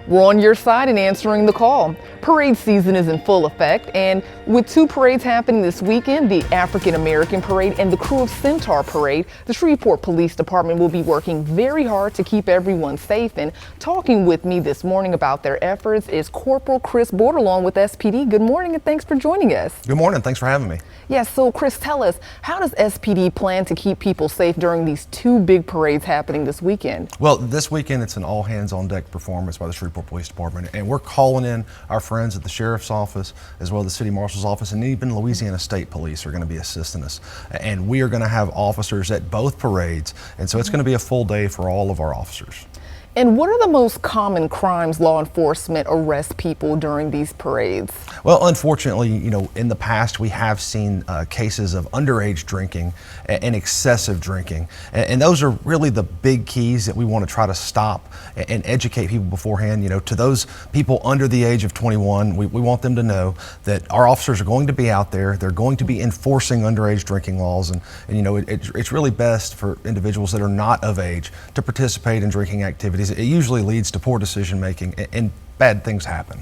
We're on your side and answering the call. Parade season is in full effect, and with two parades happening this weekend, the African American Parade and the Krewe of Centaur Parade, the Shreveport Police Department will be working very hard to keep everyone safe. And talking with me this morning about their efforts is Corporal Chris Bordelon with SPD. Good morning and thanks for joining us. Good morning, thanks for having me. Yes, so Chris, tell us, how does SPD plan to keep people safe during these two big parades happening this weekend? Well, this weekend it's an all hands on deck performance by the Shreveport Police Department, and we're calling in our friends at the Sheriff's Office as well as the City Marshal's Office, and even Louisiana State Police are going to be assisting us. And we are going to have officers at both parades, and so it's going to be a full day for all of our officers. And what are the most common crimes law enforcement arrests people during these parades? Well, unfortunately, in the past we have seen cases of underage drinking and excessive drinking. And those are really the big keys that we want to try to stop and educate people beforehand. To those people under the age of 21, we want them to know that our officers are going to be out there. They're going to be enforcing underage drinking laws. And it's really best for individuals that are not of age to participate in drinking activities. It usually leads to poor decision making and bad things happen.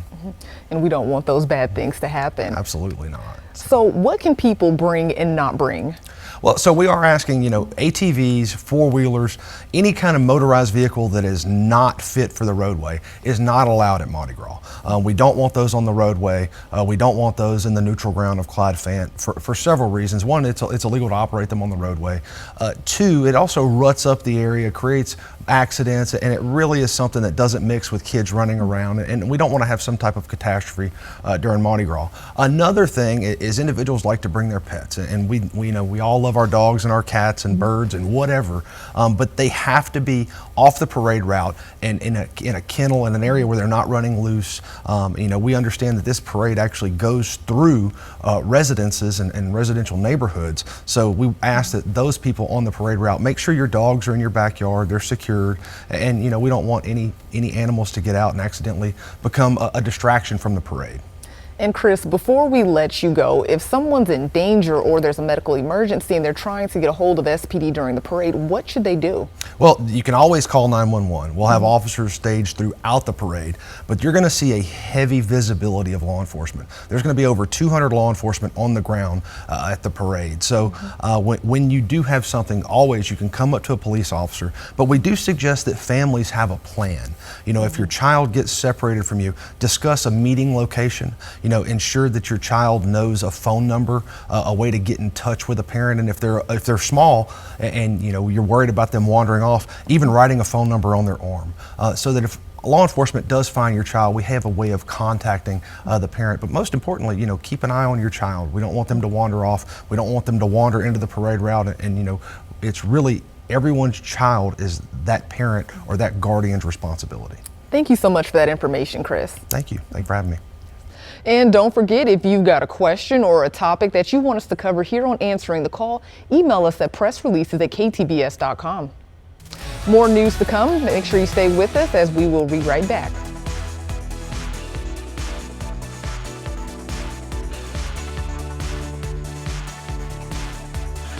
And we don't want those bad things to happen. Absolutely not. So what can people bring and not bring? Well, so we are asking, ATVs, four-wheelers, any kind of motorized vehicle that is not fit for the roadway is not allowed at Mardi Gras. We don't want those on the roadway. We don't want those in the neutral ground of Clyde Fant for several reasons. One, it's illegal to operate them on the roadway. Two, it also ruts up the area, creates accidents, and it really is something that doesn't mix with kids running around, and we don't want to have some type of catastrophe during Mardi Gras. Another thing is individuals like to bring their pets, and we all love our dogs and our cats and birds and whatever, but they have to be off the parade route and in a kennel in an area where they're not running loose. We understand that this parade actually goes through residences and residential neighborhoods, so we ask that those people on the parade route make sure your dogs are in your backyard, they're secured, and we don't want any animals to get out and accidentally become a distraction from the parade. And Chris, before we let you go, if someone's in danger or there's a medical emergency and they're trying to get a hold of SPD during the parade, what should they do? Well, you can always call 911. We'll have officers staged throughout the parade, but you're going to see a heavy visibility of law enforcement. There's going to be over 200 law enforcement on the ground at the parade. So when you do have something, always you can come up to a police officer, but we do suggest that families have a plan. If your child gets separated from you, discuss a meeting location. Ensure that your child knows a phone number, a way to get in touch with a parent, and if they're small and you're worried about them wandering off, even writing a phone number on their arm, so that if law enforcement does find your child, we have a way of contacting the parent. But most importantly, keep an eye on your child. We don't want them to wander off. We don't want them to wander into the parade route, and it's really everyone's child is that parent or that guardian's responsibility. Thank you so much for that information, Chris. Thank you. Thank you for having me. And don't forget, if you've got a question or a topic that you want us to cover here on Answering the Call, email us at pressreleases@ktbs.com. More news to come. Make sure you stay with us as we will be right back.